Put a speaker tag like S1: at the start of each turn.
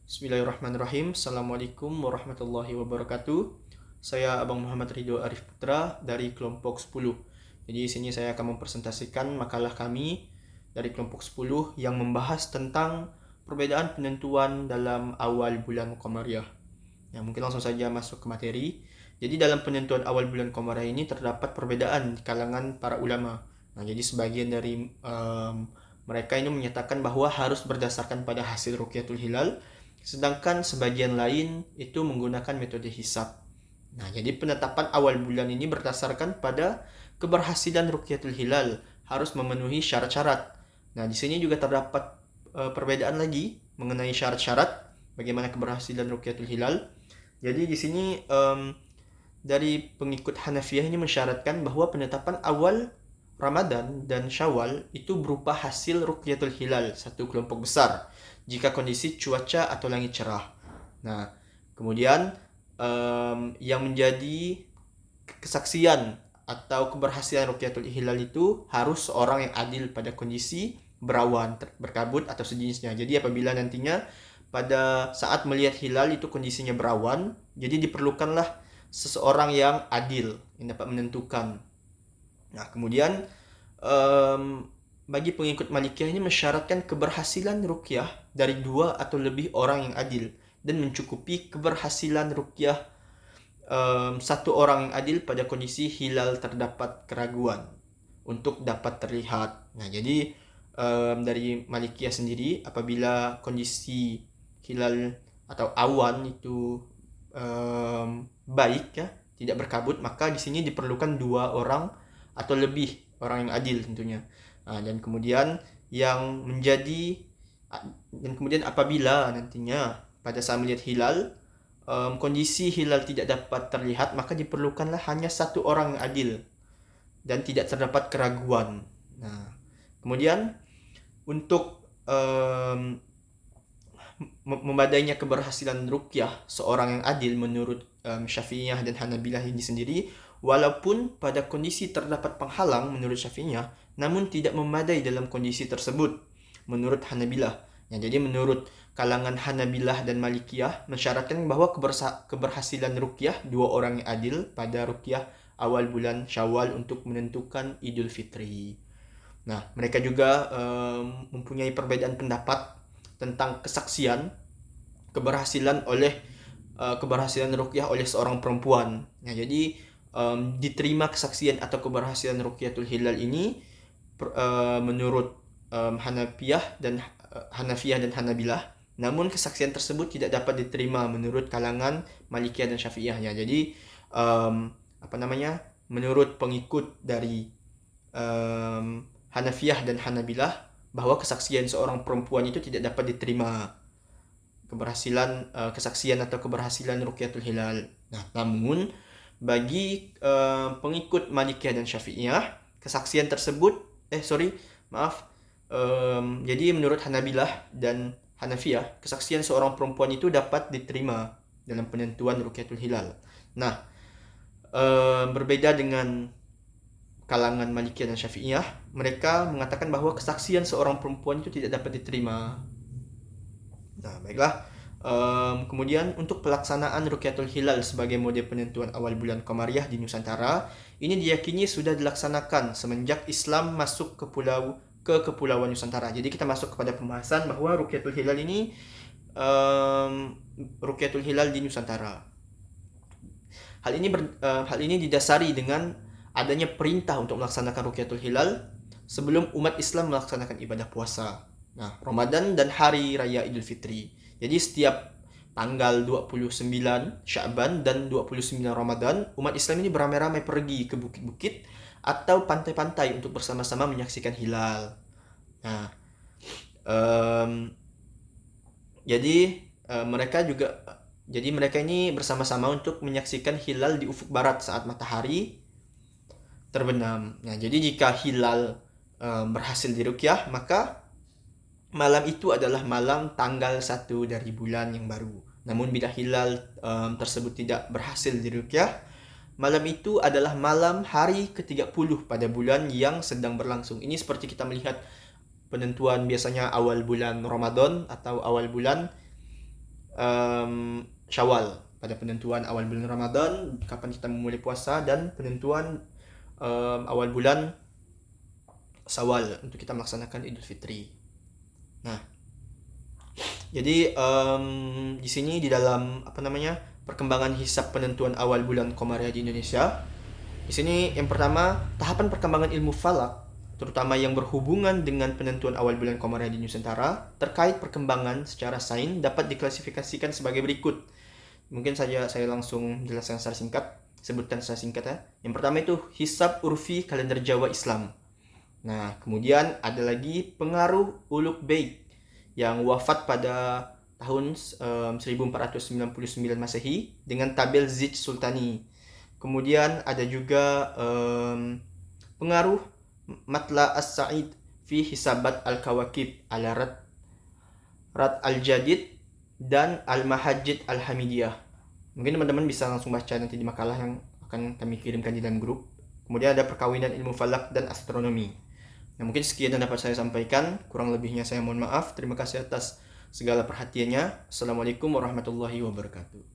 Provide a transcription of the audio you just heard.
S1: Bismillahirrahmanirrahim. Assalamualaikum warahmatullahi wabarakatuh. Saya Abang Muhammad Ridho Arif Putra dari kelompok 10. Jadi di sini saya akan mempresentasikan makalah kami dari kelompok 10 yang membahas tentang perbedaan penentuan dalam awal bulan Qamariyah. Ya, mungkin langsung saja masuk ke materi. Jadi dalam penentuan awal bulan Qamariyah ini terdapat perbedaan di kalangan para ulama. Nah, jadi sebagian dari mereka ini menyatakan bahwa harus berdasarkan pada hasil Ruqyatul Hilal, sedangkan sebagian lain itu menggunakan metode hisab. Nah, jadi penetapan awal bulan ini berdasarkan pada keberhasilan Ruqyatul Hilal, harus memenuhi syarat-syarat. Nah, di sini juga terdapat perbedaan lagi mengenai syarat-syarat bagaimana keberhasilan Ruqyatul Hilal. Jadi di sini dari pengikut Hanafiyah ini mensyaratkan bahwa penetapan awal Ramadan dan Syawal itu berupa hasil Ruqyatul Hilal, satu kelompok besar, jika kondisi cuaca atau langit cerah. Nah, kemudian yang menjadi kesaksian atau keberhasilan Ruqyatul Hilal itu harus seorang yang adil pada kondisi berawan, berkabut atau sejenisnya. Jadi apabila nantinya pada saat melihat hilal itu kondisinya berawan, jadi diperlukanlah seseorang yang adil yang dapat menentukan. Nah, kemudian bagi pengikut Malikiyah ini mensyaratkan keberhasilan ruqyah dari 2 atau lebih orang yang adil dan mencukupi keberhasilan ruqyah satu orang yang adil pada kondisi hilal terdapat keraguan untuk dapat terlihat. Nah, jadi dari Malikiyah sendiri apabila kondisi hilal atau awan itu baik ya, tidak berkabut, maka di sini diperlukan 2 orang atau lebih orang yang adil tentunya. Nah, dan kemudian apabila nantinya pada saat melihat hilal kondisi hilal tidak dapat terlihat, maka diperlukanlah hanya satu orang yang adil dan tidak terdapat keraguan. Nah, kemudian untuk memadainya keberhasilan ruqyah seorang yang adil menurut Syafi'iyah dan Hanabilah ini sendiri, walaupun pada kondisi terdapat penghalang menurut Syafi'iyah, namun tidak memadai dalam kondisi tersebut menurut Hanabilah. Ya, jadi menurut kalangan Hanabilah dan Malikiyah mensyaratkan bahwa keberhasilan ruqyah 2 orang yang adil pada ruqyah awal bulan Syawal untuk menentukan Idul Fitri. Nah, mereka juga mempunyai perbedaan pendapat tentang kesaksian keberhasilan ruqyah oleh seorang perempuan. Nah, jadi diterima kesaksian atau keberhasilan Ruqyatul Hilal ini menurut Hanafiyah dan Hanabilah. Namun kesaksian tersebut tidak dapat diterima menurut kalangan Malikiyah dan Syafi'iyah. Ya, jadi menurut pengikut dari Hanafiyah dan Hanabilah bahwa kesaksian seorang perempuan itu tidak dapat diterima kesaksian atau keberhasilan Ruqyatul Hilal. Nah, namun bagi pengikut Malikiyah dan Syafi'iyah, kesaksian tersebut jadi menurut Hanabilah dan Hanafiyah, kesaksian seorang perempuan itu dapat diterima dalam penentuan Ruqyatul Hilal. Nah, berbeda dengan kalangan Malikiyah dan Syafi'iyah, mereka mengatakan bahwa kesaksian seorang perempuan itu tidak dapat diterima. Nah, baiklah. Kemudian untuk pelaksanaan Ruqyatul Hilal sebagai mode penentuan awal bulan Qamariyah di Nusantara, ini diyakini sudah dilaksanakan semenjak Islam masuk ke kepulauan Nusantara. Jadi kita masuk kepada pembahasan bahwa Ruqyatul Hilal ini Ruqyatul Hilal di Nusantara. Hal ini didasari dengan adanya perintah untuk melaksanakan Ruqyatul Hilal sebelum umat Islam melaksanakan ibadah puasa. Nah, Ramadan dan hari raya Idul Fitri. Jadi setiap tanggal 29 Sya'ban dan 29 Ramadan, umat Islam ini beramai-ramai pergi ke bukit-bukit atau pantai-pantai untuk bersama-sama menyaksikan hilal. Nah, mereka ini bersama-sama untuk menyaksikan hilal di ufuk barat saat matahari terbenam. Nah, jadi jika hilal berhasil diruqyah, maka malam itu adalah malam tanggal 1 dari bulan yang baru. Namun bila hilal tersebut tidak berhasil diruqyah, malam itu adalah malam hari ke-30 pada bulan yang sedang berlangsung. Ini seperti kita melihat penentuan biasanya awal bulan Ramadan atau awal bulan Syawal, pada penentuan awal bulan Ramadan kapan kita memulai puasa, dan penentuan awal bulan Syawal untuk kita melaksanakan Idul Fitri. Nah, jadi di sini di dalam perkembangan hisab penentuan awal bulan Komariah di Indonesia. Di sini yang pertama, tahapan perkembangan ilmu falak, terutama yang berhubungan dengan penentuan awal bulan Komariah di Nusantara, terkait perkembangan secara sains dapat diklasifikasikan sebagai berikut. Mungkin saja saya langsung jelaskan secara singkat, sebutkan secara singkat ya. Yang pertama itu hisab urfi kalender Jawa Islam. Nah, kemudian ada lagi pengaruh Ulugh Beg yang wafat pada tahun 1499 Masehi dengan tabel Zij Sultani. Kemudian ada juga pengaruh Matla As-Sa'id fi Hisabat Al-Kawakib ala Rat Al-Jadid dan Al-Mahajjid Al-Hamidiyah. Mungkin teman-teman bisa langsung baca nanti di makalah yang akan kami kirimkan di dalam grup. Kemudian ada perkawinan ilmu falak dan astronomi. Nah, mungkin sekian yang dapat saya sampaikan. Kurang lebihnya saya mohon maaf. Terima kasih atas segala perhatiannya. Assalamualaikum warahmatullahi wabarakatuh.